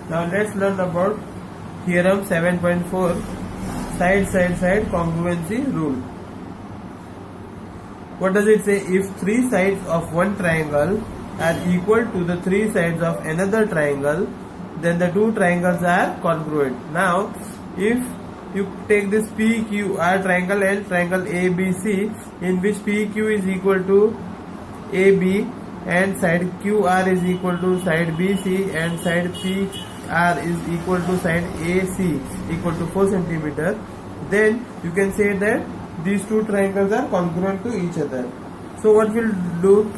Now let's learn about theorem 7.4, side congruency rule. What does it say? If three sides of one triangle are equal to the three sides of another triangle, then the two triangles are congruent. Now if you take this PQR triangle and triangle ABC, in which PQ is equal to AB and side QR is equal to side BC and side PR is equal to side AC equal to 4 centimeter, then you can say that these two triangles are congruent to each other. So what we'll do,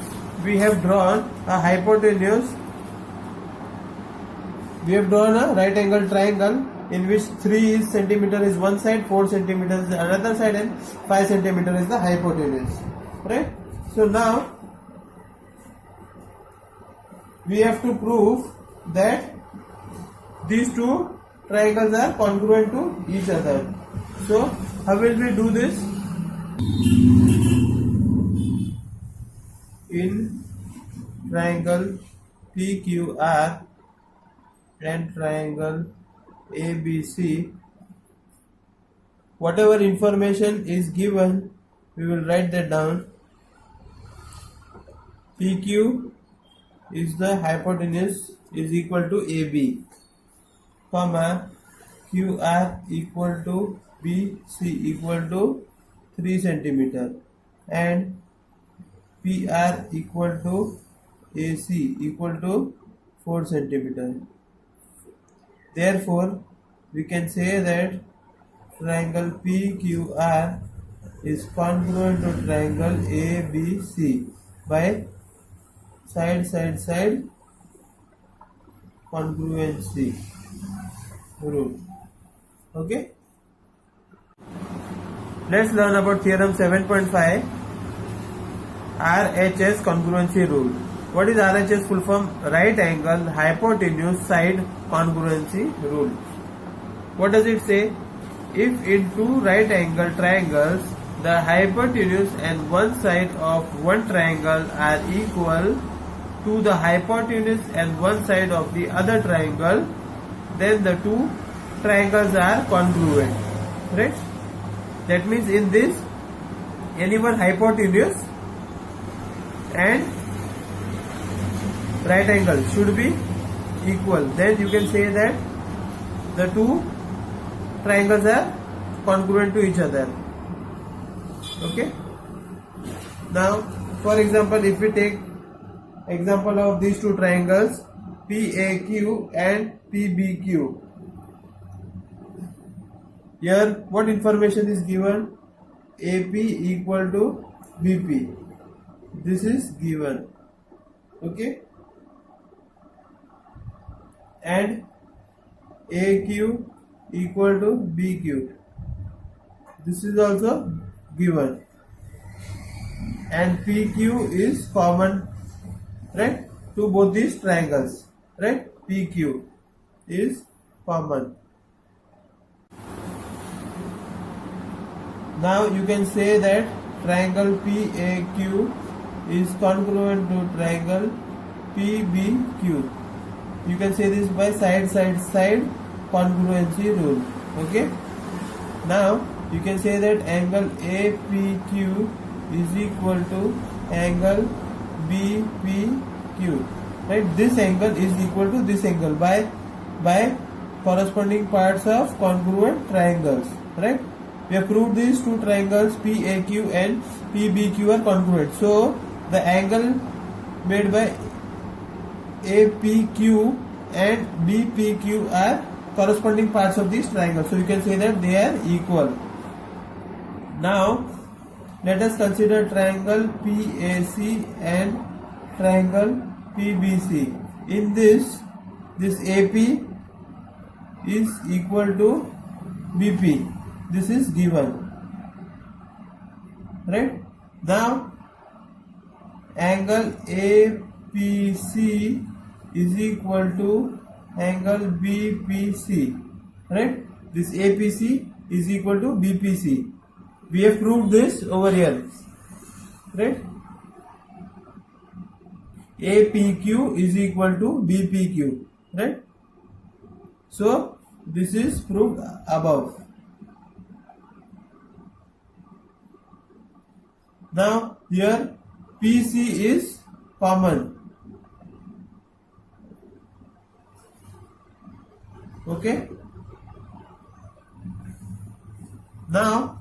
we have drawn a hypotenuse, we have drawn a right angle triangle in which 3 centimeter is one side, 4 centimeters is the another side, and 5 centimeter is the hypotenuse, right? So now we have to prove that these two triangles are congruent to each other. So how will we do this? In triangle PQR and triangle ABC, whatever information is given, we will write that down. PQ is the hypotenuse is equal to AB, comma QR equal to BC equal to 3 centimeter and PR equal to AC equal to 4 centimeter. Therefore, we can say that triangle PQR is congruent to triangle ABC by side congruency rule. Okay. Let's learn about theorem 7.5, RHS congruency rule. What is RHS full form? Right angle hypotenuse side congruency rule. What does it say? If in two right angle triangles the hypotenuse and one side of one triangle are equal to the hypotenuse and one side of the other triangle, then the two triangles are congruent, right? That means in this, any one hypotenuse and right angle should be equal. Then you can say that the two triangles are congruent to each other. Okay. Now, for example, if we take example of these two triangles PAQ and PBQ, here what information is given? AP equal to BP. This is given. Okay. And AQ equal to BQ. This is also given. And PQ is common, right, to both these triangles, right? PQ is common. Now you can say that triangle PAQ is congruent to triangle PBQ. You can say this by side congruency rule. Okay. Now you can say that angle APQ is equal to angle BPQ. Right? This angle is equal to this angle by corresponding parts of congruent triangles. Right? We have proved these two triangles PAQ and PBQ are congruent. So the angle made by APQ and BPQ are corresponding parts of these triangles. So you can say that they are equal. Now let us consider triangle PAC and triangle PBC. In this AP is equal to BP. This is given, right? Now angle APC is equal to angle BPC, right? This APC is equal to BPC. We have proved this over here, right? APQ is equal to BPQ, right? So this is proved above. Now here PC is common. Okay. Now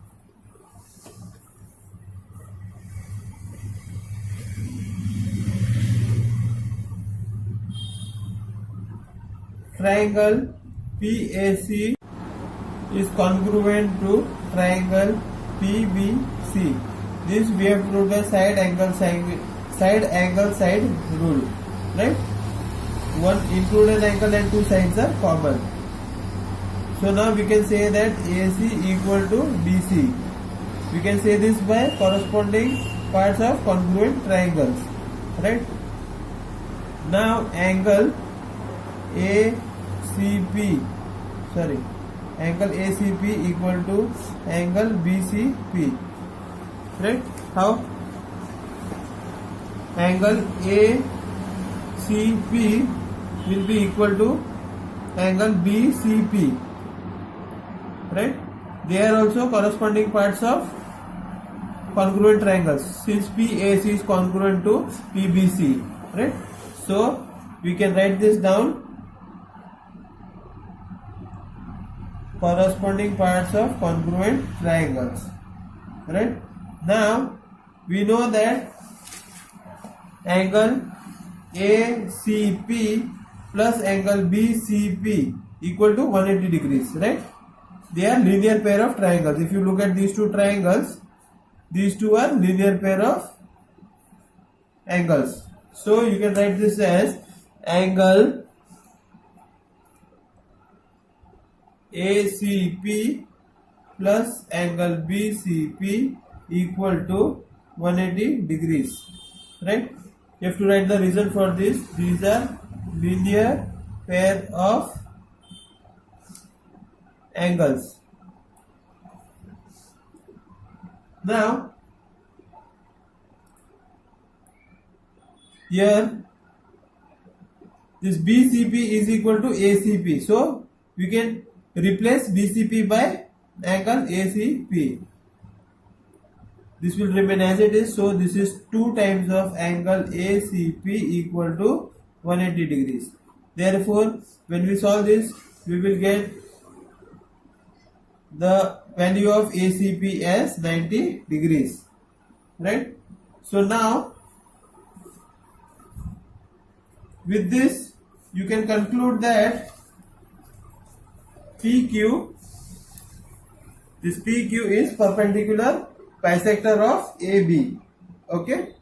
triangle PAC is congruent to triangle PBC. This we have proved the side angle side rule, right? One included angle and two sides are common. So now we can say that AC equal to BC. We can say this by corresponding parts of congruent triangles, right? Now angle ACP equal to angle BCP, right? How? Angle ACP will be equal to angle BCP, right? They are also corresponding parts of congruent triangles, since PAC is congruent to PBC, right? So we can write this down, corresponding parts of congruent triangles, right? Now we know that angle ACP plus angle BCP equal to 180 degrees, right? They are linear pair of triangles. If you look at these two triangles, these two are linear pair of angles. So you can write this as angle ACP plus angle BCP equal to 180 degrees, right? You have to write the reason for this. These are linear pair of angles. Now here this BCP is equal to ACP, so we can replace BCP by angle ACP. This will remain as it is, so this is 2 times of angle ACP equal to 180 degrees. Therefore when we solve this, we will get the value of ACP as 90 degrees, right? So now with this you can conclude that PQ, this PQ is perpendicular bisector of AB. Okay,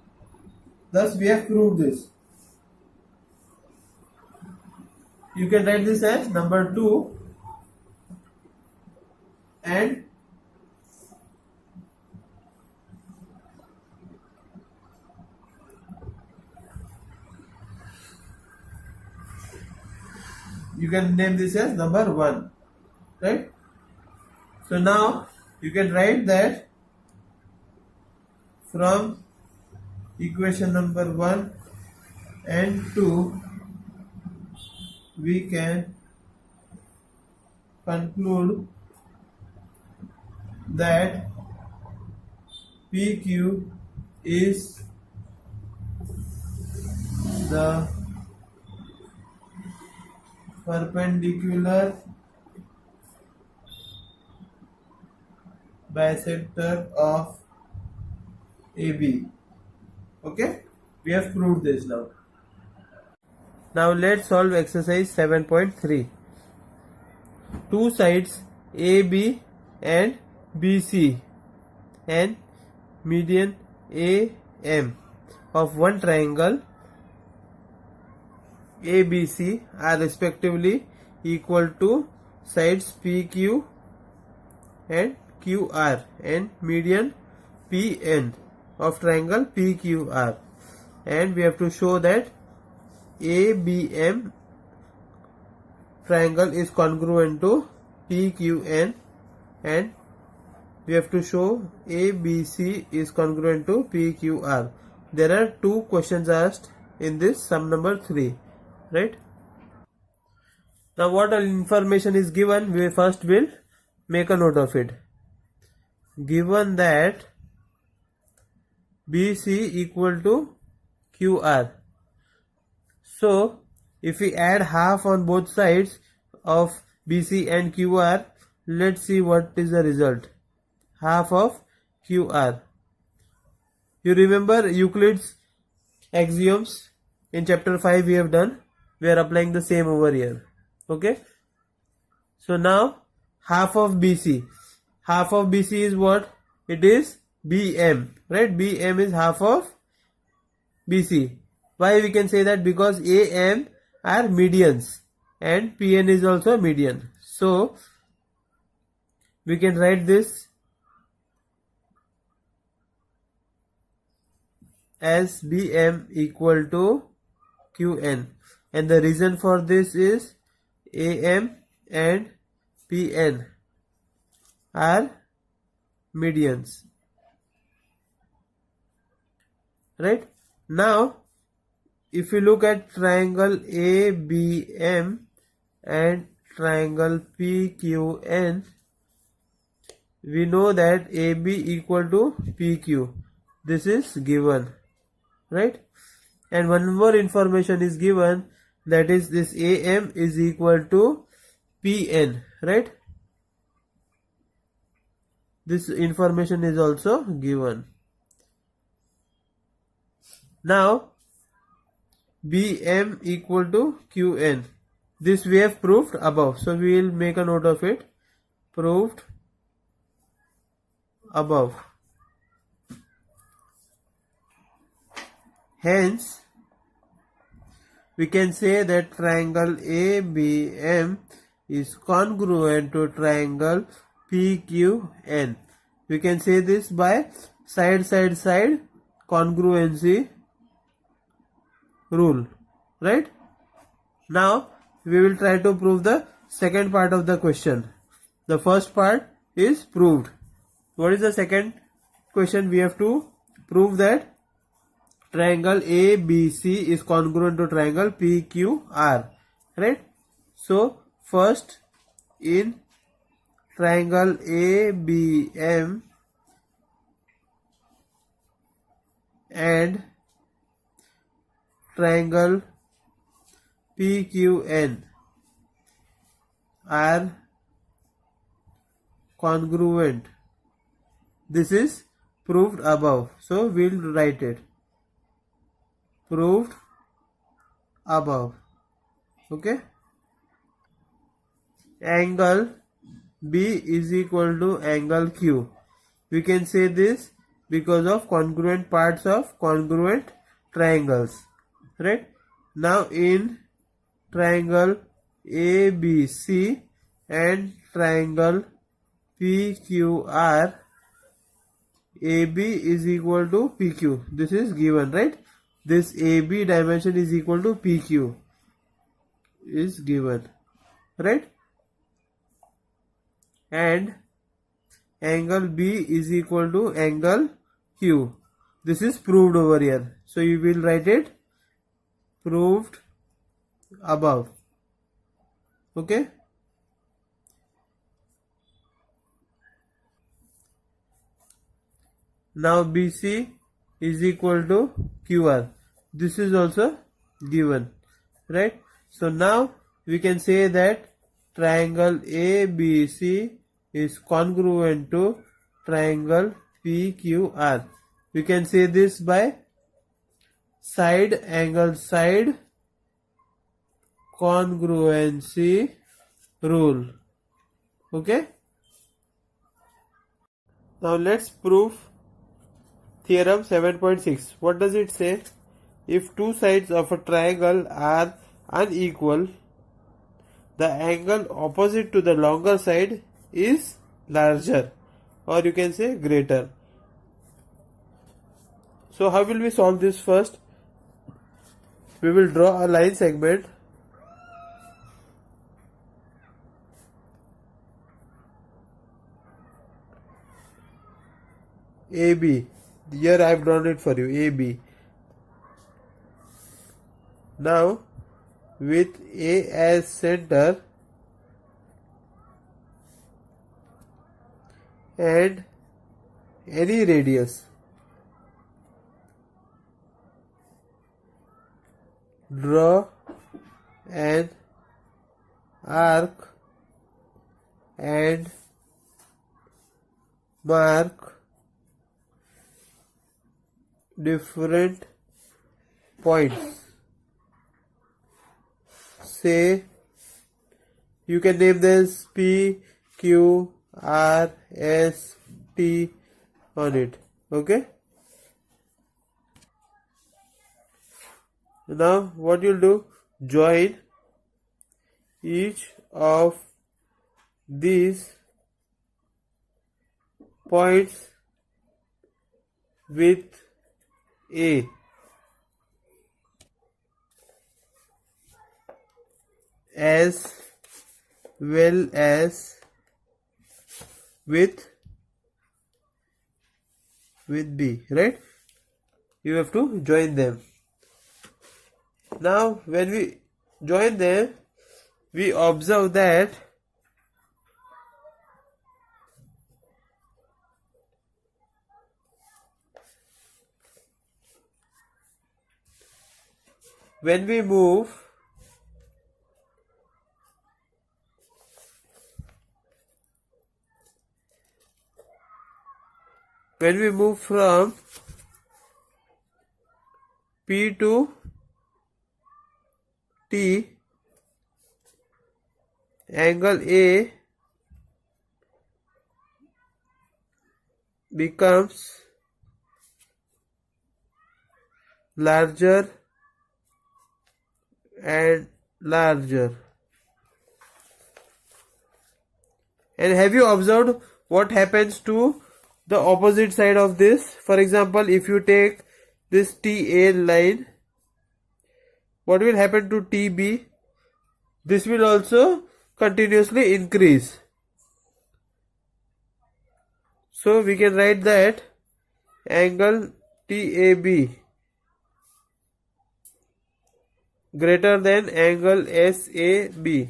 thus we have proved this. You can write this as number 2, and you can name this as number 1, right? So now you can write that from equation number 1 and 2 we can conclude that PQ is the perpendicular bisector of AB. Okay, we have proved this now. Now let's solve exercise 7.3. Two sides AB and BC and median AM of one triangle ABC are respectively equal to sides PQ and QR and median PN of triangle PQR, and we have to show that ABM triangle is congruent to PQN, and we have to show ABC is congruent to PQR. There are 2 questions asked in this sum number 3, right? Now what all information is given, we first will make a note of it. Given that BC equal to QR. So if we add half on both sides of BC and QR, let's see what is the result. Half of QR. You remember Euclid's axioms in chapter 5 we have done. We are applying the same over here. Okay. So now half of BC. Half of BC is what? It is BM. Right? BM is half of BC. Why we can say that? Because AM are medians and PN is also a median. So we can write this as BM equal to QN, and the reason for this is AM and PN are medians. Right? Now if you look at triangle ABM and triangle PQN, we know that AB equal to PQ. This is given, right? And one more information is given, that is this AM is equal to PN, right? This information is also given. Now BM equal to QN. This we have proved above. So we will make a note of it. Proved above. Hence, we can say that triangle ABM is congruent to triangle PQN. We can say this by side congruency rule, right? Now we will try to prove the second part of the question. The first part is proved. What is the second question? We have to prove that triangle ABC is congruent to triangle PQR, right? So first, in triangle ABM and triangle PQN are congruent. This is proved above. So we'll write it. Proved above. Okay. Angle B is equal to angle Q. We can say this because of congruent parts of congruent triangles. Right? Now in triangle ABC and triangle PQR, AB is equal to PQ. This is given, right? This AB dimension is equal to PQ is given, right? And angle B is equal to angle Q. This is proved over here. So you will write it proved above. Okay. Now BC is equal to QR. This is also given, right? So now we can say that triangle ABC is congruent to triangle PQR. We can say this by side angle side congruency rule. Okay. Now let's prove theorem 7.6. What does it say? If two sides of a triangle are unequal, the angle opposite to the longer side is larger, or you can say greater. So how will we solve this? First, we will draw a line segment. AB. Here I have drawn it for you. AB. Now with A as center and any radius. Draw an arc and mark different points. Say you can name this P, Q, R, S, T on it. Okay. Now what you'll do, join each of these points with A as well as with B, right? You have to join them. Now when we join them, we observe that when we move from P to T, angle A becomes larger and larger. And have you observed what happens to the opposite side of this? For example, if you take this TA line, what will happen to TB? This will also continuously increase. So we can write that angle TAB greater than angle SAB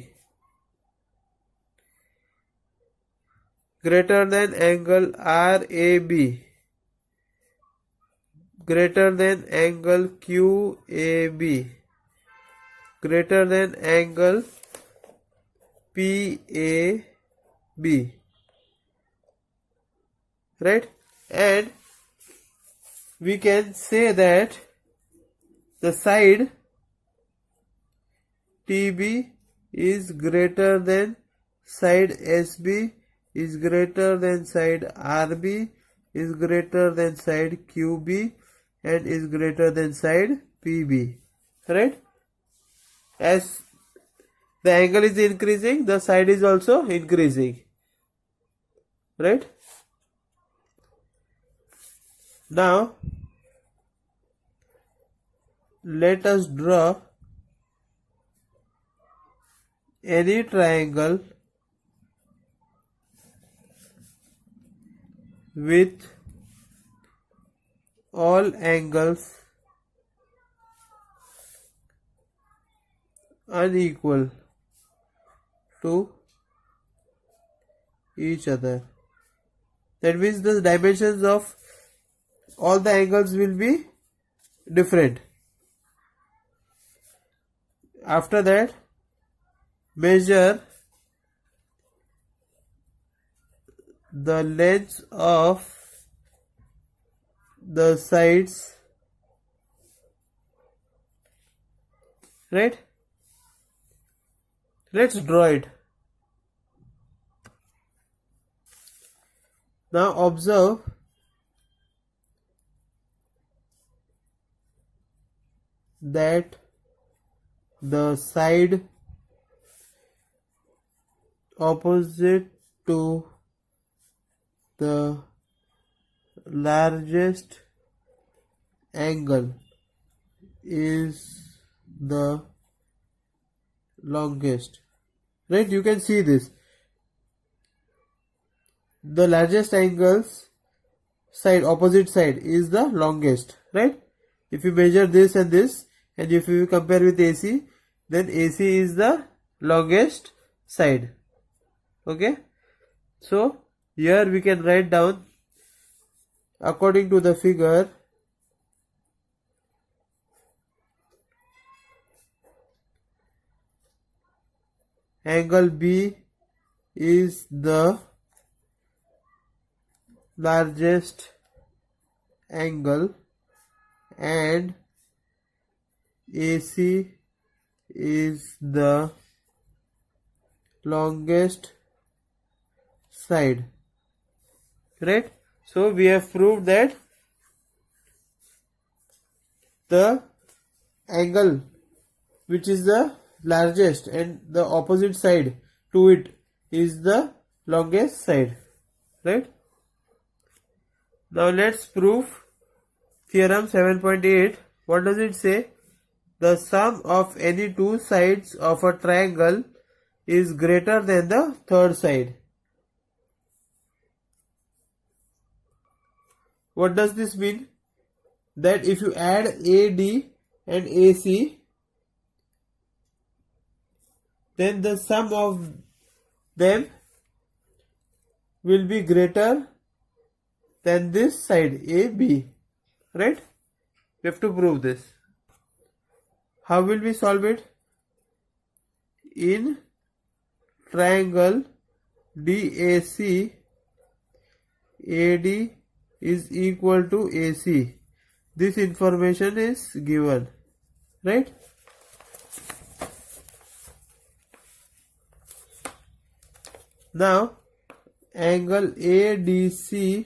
greater than angle RAB greater than angle QAB greater than angle PAB, right? And we can say that the side TB is greater than side SB is greater than side RB is greater than side QB and is greater than side PB, right? As the angle is increasing, the side is also increasing, right? Now let us draw any triangle with all angles unequal to each other. That means the dimensions of all the angles will be different. After that, measure the lengths of the sides, right? Let's draw it. Now observe that the side opposite to the largest angle is the longest, right? You can see this. The largest angle's side, opposite side, is the longest, right? If you measure this and this, and if you compare with AC, then AC is the longest side. Okay, so here we can write down according to the figure. Angle B is the largest angle and AC is the longest side, right? So we have proved that the angle which is the largest and the opposite side to it is the longest side, right? Now let's prove theorem 7.8. What does it say? The sum of any two sides of a triangle is greater than the third side. What does this mean? That if you add AD and AC, then the sum of them will be greater than this side AB, right? We have to prove this. How will we solve it? In triangle DAC, AD is equal to AC. This information is given, right? Now angle ADC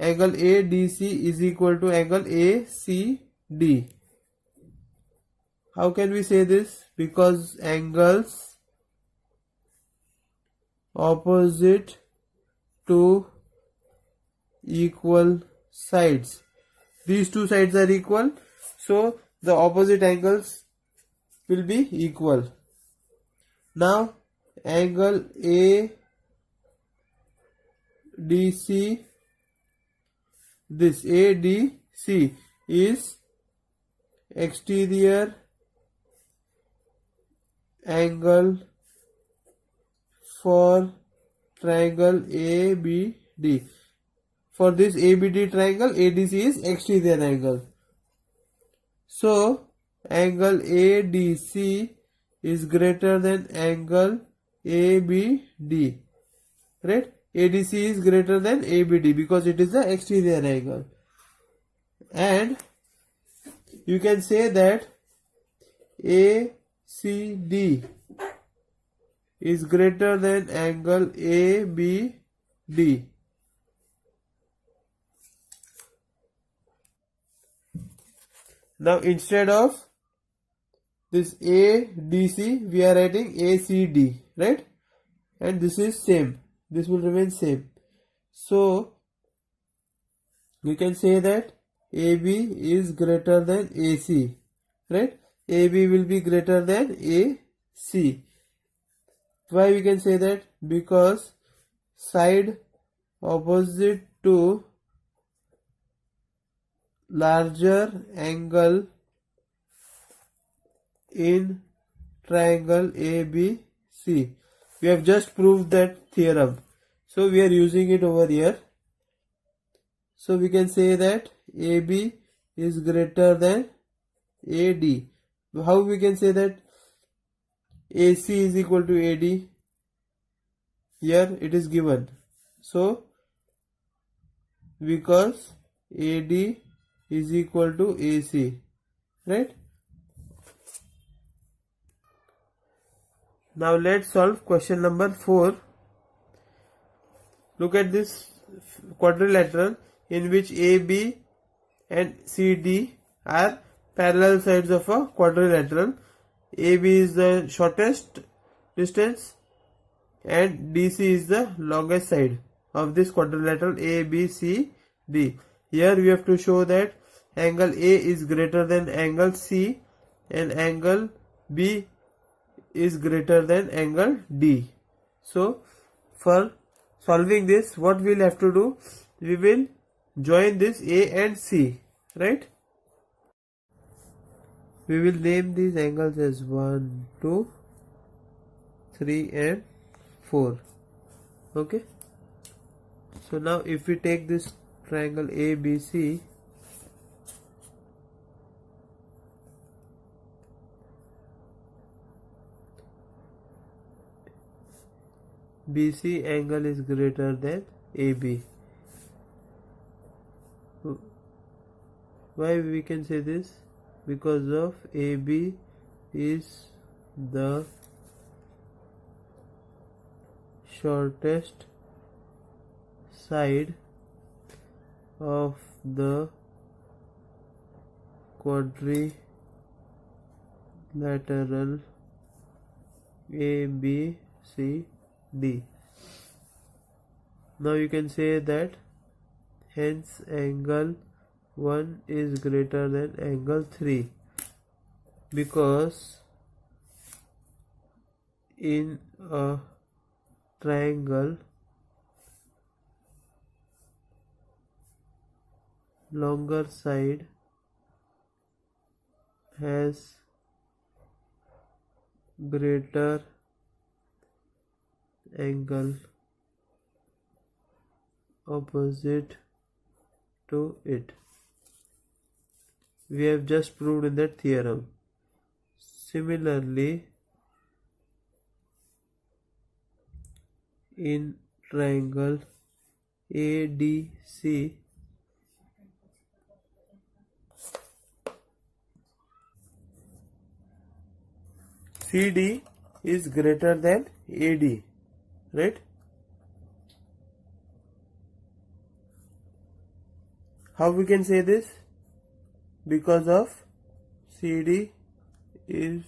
is equal to angle ACD. How can we say this? Because angles opposite to equal sides, these two sides are equal, so the opposite angles will be equal. Now angle ADC, this ADC is exterior angle for triangle ABD. For this ABD triangle, ADC is exterior angle. So angle ADC is greater than angle ABD, right? ADC is greater than ABD because it is the exterior angle. And you can say that ACD is greater than angle ABD. Now instead of this ADC, we are writing ACD, right? And this is same. This will remain same. So we can say that AB is greater than AC, right? AB will be greater than AC. Why we can say that? Because side opposite to larger angle in triangle ABC. We have just proved that theorem, so we are using it over here. So we can say that AB is greater than AD. How we can say that? AC is equal to AD. Here it is given. So because AD is equal to AC, right? Now let's solve question number 4. Look at this quadrilateral in which AB and CD are parallel sides of a quadrilateral. AB is the shortest distance and DC is the longest side of this quadrilateral ABCD. Here we have to show that angle A is greater than angle C and angle B is greater than angle D. So for solving this, what we'll have to do, we will join this A and C, right? We will name these angles as 1, 2, 3 and 4. Okay. So now if we take this triangle ABC, BC angle is greater than AB. Why we can say this? Because of AB is the shortest side of the quadrilateral ABCD. Now you can say that hence angle 1 is greater than angle 3, because in a triangle longer side has greater angle opposite to it. We have just proved in that theorem. Similarly, in triangle ADC, CD is greater than AD, right? How we can say this? Because of CD is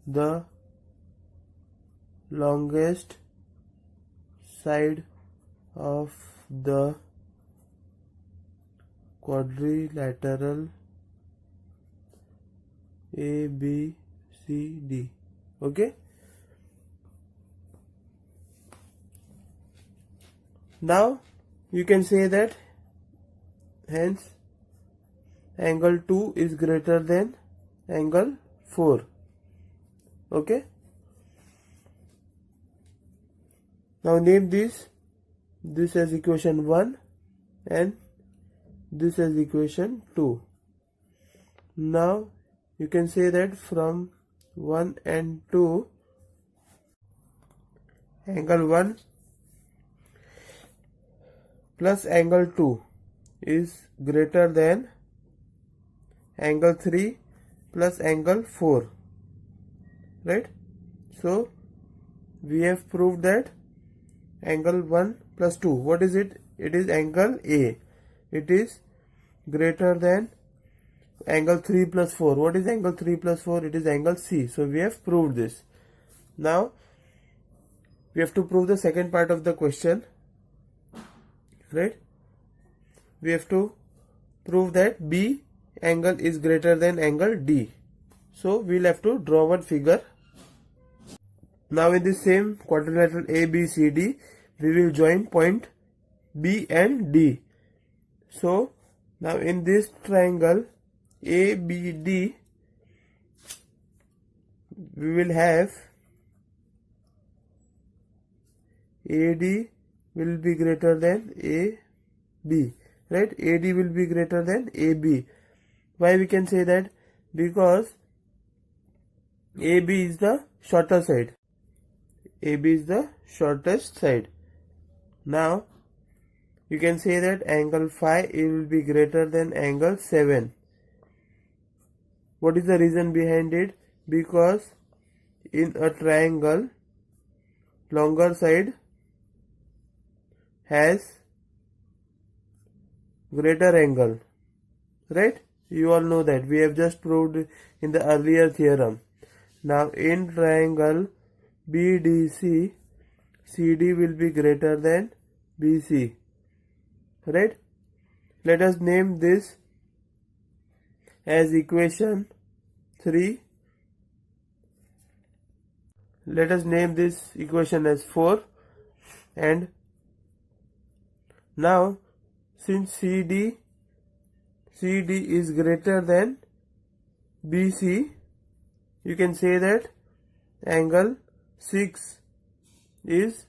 the longest side of the quadrilateral ABCD. Okay. Now you can say that hence angle 2 is greater than angle 4. Okay. Now name this as equation 1 and this as equation 2. Now you can say that from 1 and 2, angle 1 plus angle 2 is greater than angle 3 plus angle 4, right? So we have proved that angle 1 plus 2, what is it? It is angle A. It is greater than angle 3 plus 4. What is angle 3 plus 4? It is angle C. So we have proved this. Now we have to prove the second part of the question, right? We have to prove that B angle is greater than angle D. So we'll have to draw one figure. Now in this same quadrilateral ABCD, we will join point B and D. So now in this triangle ABD, we will have AD will be greater than AB, right? AD will be greater than AB. Why we can say that? Because AB is the shorter side. AB is the shortest side. Now you can say that angle phi it will be greater than angle 7. What is the reason behind it? Because in a triangle longer side has greater angle, right? You all know that. We have just proved in the earlier theorem. Now in triangle BDC, CD will be greater than BC, right? Let us name this as equation 3. Let us name this equation as 4. And now since CD is greater than BC, you can say that angle 6 is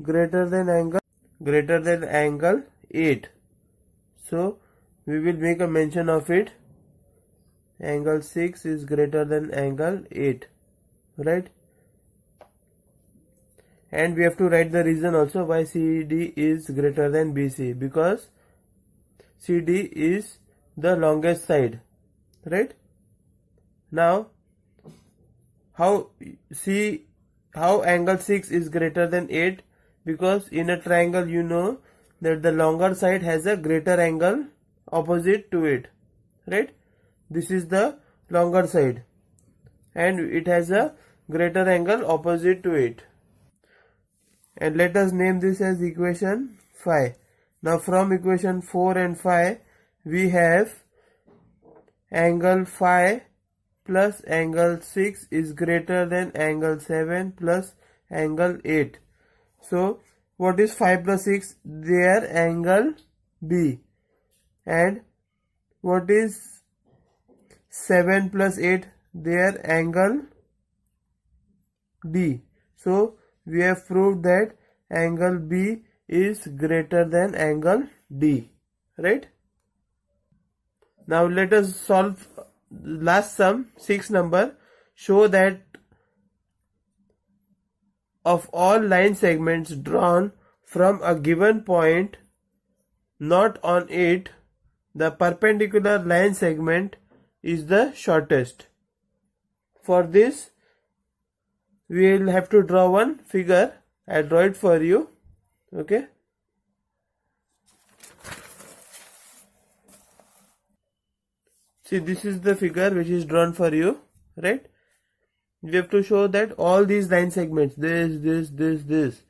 greater than angle 8. So we will make a mention of it. Angle 6 is greater than angle 8, right? And we have to write the reason also why CD is greater than BC, because CD is the longest side, right? Now how angle 6 is greater than 8? Because in a triangle you know that the longer side has a greater angle opposite to it, right? This is the longer side and it has a greater angle opposite to it. And let us name this as equation 5. Now from equation 4 and 5 we have angle 5 plus angle 6 is greater than angle 7 plus angle 8. So what is 5 plus 6? Their angle B. And what is 7 plus 8? Their angle D. So we have proved that angle B is greater than angle D, right? Now let us solve last sum, 6 number. Show that of all line segments drawn from a given point not on it, the perpendicular line segment is the shortest. For this we will have to draw one figure. I'll draw it for you. Okay. See, this is the figure which is drawn for you, right? We have to show that all these line segments, this,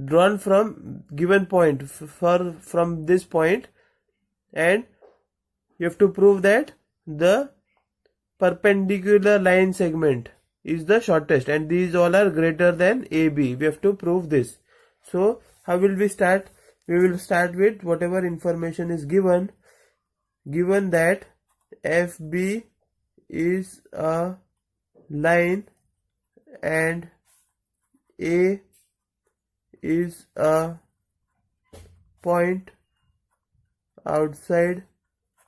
drawn from given point, from this point, and you have to prove that the perpendicular line segment is the shortest and these all are greater than AB. We have to prove this. So how will we start? We will start with whatever information is given. Given that FB is a line and A is a point outside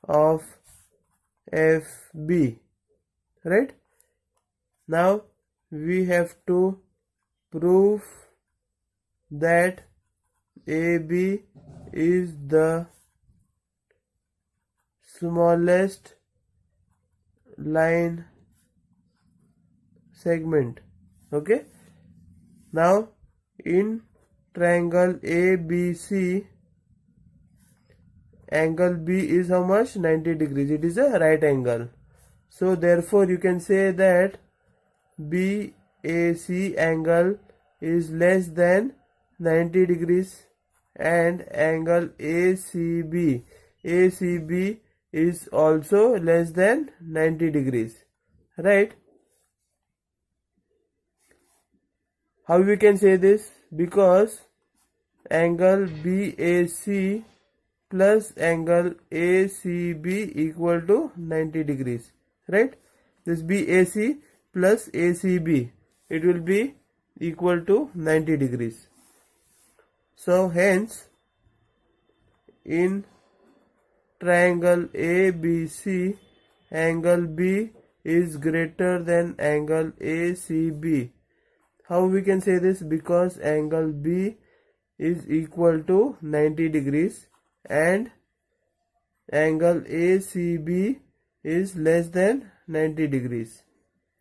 of FB, right? Now we have to prove that AB is the smallest line segment. Okay. Now in triangle ABC, angle B is how much? 90 degrees. It is a right angle. So therefore you can say that BAC angle is less than 90 degrees and angle ACB is also less than 90 degrees, right? How we can say this? Because angle BAC plus angle ACB equal to 90 degrees, right? This BAC plus ACB, it will be equal to 90 degrees. So hence in triangle ABC, angle B is greater than angle ACB. How we can say this? Because angle B is equal to 90 degrees and angle ACB is less than 90 degrees,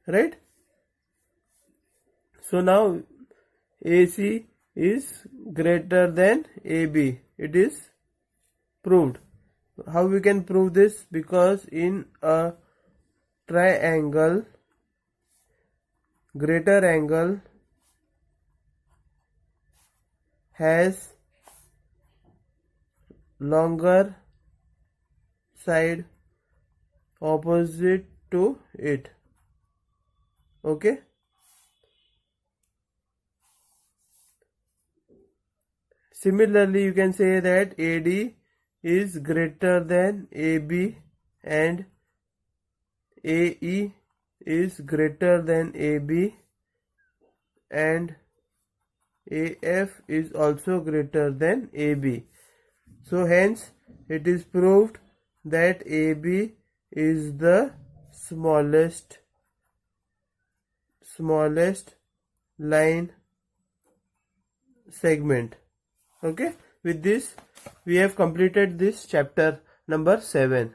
right? So now AC is greater than AB. It is proved. How we can prove this? Because in a triangle, greater angle has longer side opposite to it. Okay. Similarly, you can say that AD is greater than AB and AE is greater than AB and AF is also greater than AB. So hence it is proved that AB is the smallest line segment. Okay, with this we have completed this chapter number 7.